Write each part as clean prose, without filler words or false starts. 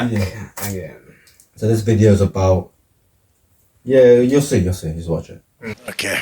Again. So this video is about. Yeah, you'll see. Just watch it. Okay.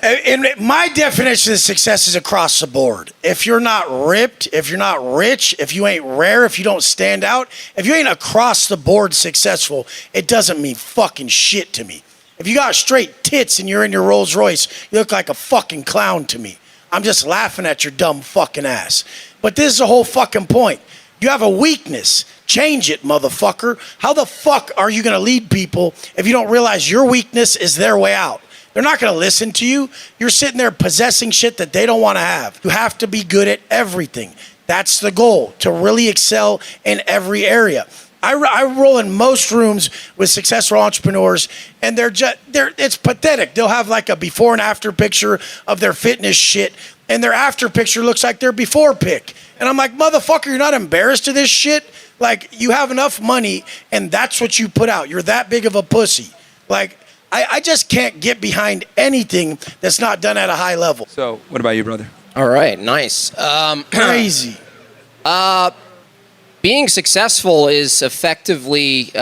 And my definition of success is across the board. If you're not ripped, if you're not rich, if you ain't rare, if you don't stand out, if you ain't across the board successful, it doesn't mean fucking shit to me. If you got straight tits and you're in your Rolls Royce, you look like a fucking clown to me. I'm just laughing at your dumb fucking ass. But this is the whole fucking point. You have a weakness. Change it, motherfucker. How the fuck are you going to lead people if you don't realize your weakness is their way out? They're not going to listen to you. You're sitting there possessing shit that they don't want to have. You have to be good at everything. That's the goal, to really excel in every area. I roll in most rooms with successful entrepreneurs, and it's pathetic. They'll have like a before and after picture of their fitness shit, and their after picture looks like their before pic. And I'm like, motherfucker, you're not embarrassed of this shit? Like, you have enough money, and that's what you put out. You're that big of a pussy. Like, I just can't get behind anything that's not done at a high level. So, what about you, brother? All right, nice. Crazy. Being successful is effectively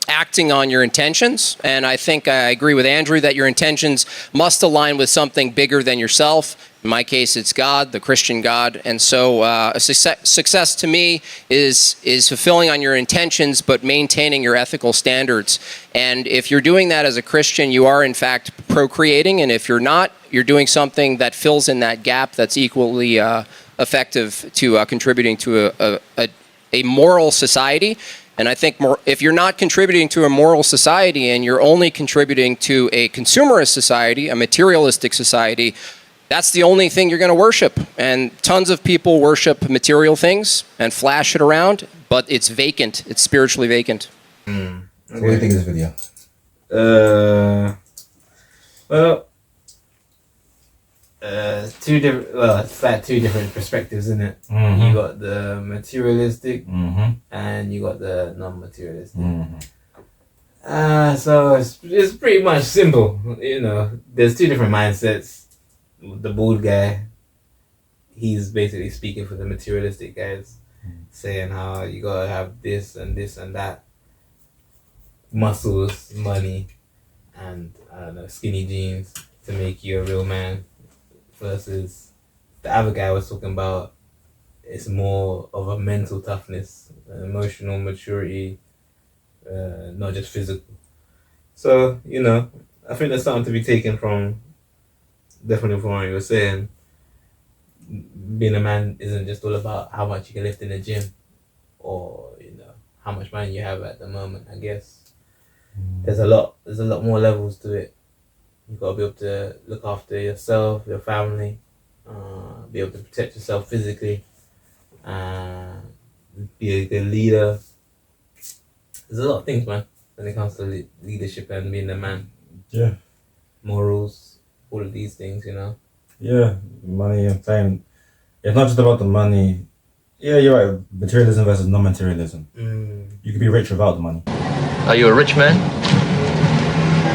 acting on your intentions, and I think I agree with Andrew that your intentions must align with something bigger than yourself. In my case, it's God, the Christian God, and so success to me is fulfilling on your intentions, but maintaining your ethical standards. And if you're doing that as a Christian, you are in fact procreating, and if you're not, you're doing something that fills in that gap that's equally effective to contributing to a moral society. And I think if you're not contributing to a moral society and you're only contributing to a consumerist society, a materialistic society, that's the only thing you're going to worship. And tons of people worship material things and flash it around, but it's vacant. It's spiritually vacant. So what do you think of this video? Well, it's like two different perspectives, isn't it? Mm-hmm. You got the materialistic, Mm-hmm. and you got the non-materialistic. Mm-hmm. So it's pretty much simple. You know, there's two different mindsets. The bald guy, he's basically speaking for the materialistic guys, saying how you gotta have this and that, muscles, money, and I don't know, skinny jeans to make you a real man. Versus the other guy was talking about it's more of a mental toughness, emotional maturity, not just physical. So, you know, I think there's something to be taken from, definitely from what you were saying. Being a man isn't just all about how much you can lift in the gym or, you know, how much money you have at the moment, I guess. There's a lot more levels to it. You gotta be able to look after yourself, your family, be able to protect yourself physically, be a good leader. There's a lot of things, man, when it comes to leadership and being a man. Yeah. Morals, all of these things, you know. Yeah, money and fame. It's not just about the money. Yeah, you're right. Materialism versus non-materialism. You could be rich without the money. Are you a rich man?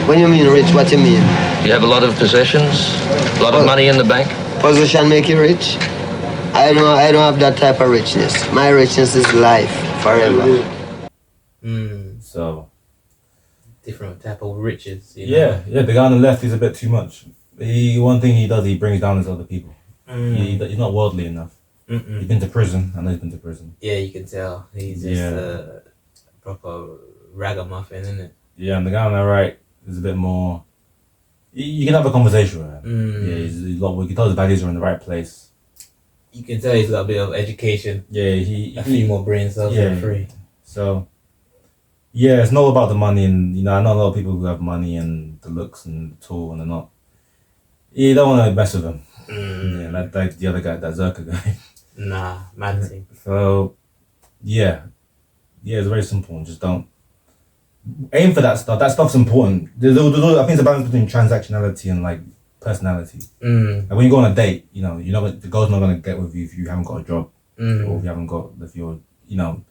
When you mean rich, what you mean? Do you have a lot of possessions? A lot of money in the bank? Position make you rich? I don't have that type of richness. My richness is life, forever. So Different type of riches, you know? Yeah, the guy on the left is a bit too much. One thing he does, he brings down his other people. He's not worldly enough. He's been to prison. I know he's been to prison. Yeah, you can tell. He's just a proper ragamuffin, isn't it? Yeah, and the guy on the right is a bit more. You can have a conversation with him. Yeah, he's a lot. You can tell his values are in the right place. You can tell he's got a bit of education. Yeah, a few more brain cells are free. So, yeah, it's not about the money, and you know, I know a lot of people who have money and the looks and the tool, and they're not. You don't want to mess with them. Yeah, like the other guy, that Zerka guy. Nah, mad thing. So, yeah, it's very simple. Just don't aim for that stuff. That stuff's important. I think it's a balance between transactionality and like personality. Like when you go on a date, you know, the girl's not gonna get with you if you haven't got a job, or if you haven't got, if you're, you know,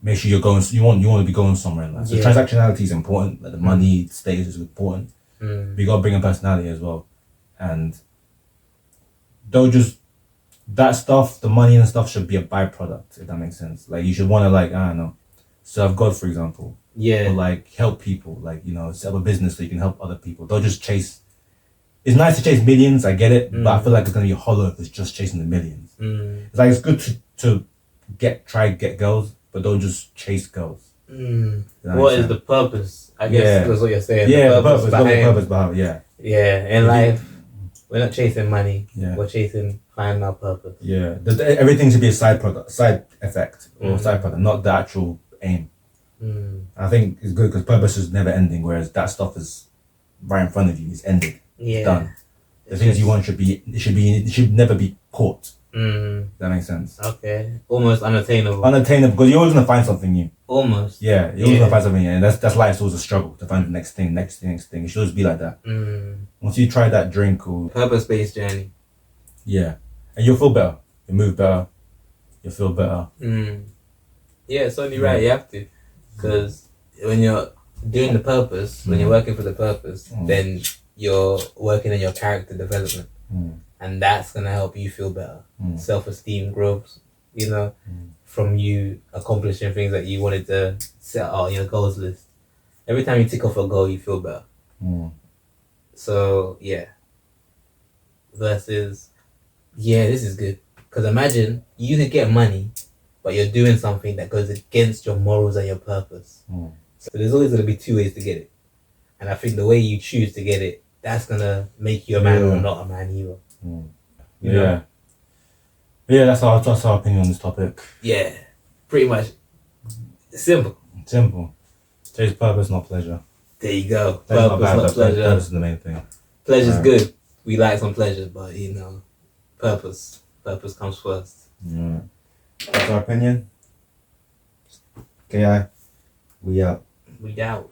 make sure you're going. You want to be going somewhere in life. So transactionality is important. Like the money, status is important. But you gotta bring a personality as well, and don't just that stuff, the money and stuff, should be a byproduct. If that makes sense. Like you should want to like I don't know, serve God, for example. Yeah. Or like help people. Like set up a business so you can help other people. Don't just chase. It's nice to chase millions. I get it, but I feel like it's gonna be hollow if it's just chasing the millions. It's like it's good to try to get girls, but don't just chase girls. What is the purpose? I guess that's what you're saying. Yeah, the purpose. behind, The purpose behind. Yeah. Yeah, in life, we're not chasing money. Yeah. We're chasing finding our purpose. Yeah. Everything should be a side product, side effect, or side product, not the actual aim. I think it's good because purpose is never ending, whereas that stuff is right in front of you. It's ended. Yeah. It's done. The things you want it should never be caught. That makes sense. Okay. Almost unattainable. Unattainable because you're always gonna find something new. Almost. Yeah, you're always gonna find something new, and that's life. It's always a struggle to find the next thing. It should always be like that. Once you try that drink or Purpose-based journey. yeah, and you'll feel better. You move better. You feel better. Yeah, it's only right. You have to, because when you're doing the purpose, when you're working for the purpose, then you're working on your character development, and that's gonna help you feel better. Self-esteem grows, from you accomplishing things that you wanted to set out on your goals list. Every time you tick off a goal, you feel better. So yeah. Versus, this is good, because imagine you could get money, but you're doing something that goes against your morals and your purpose. So there's always gonna be two ways to get it, and I think the way you choose to get it, that's gonna make you a man or not a man either. You know? Yeah, that's our opinion on this topic. Yeah, pretty much simple. Chase purpose, not pleasure. There you go. Pleasure's Purpose, bad, not but pleasure. purpose is the main thing. Pleasure's good. We like some pleasure, but purpose comes first. Yeah. That's our opinion. K.I.T.V. We out. We out.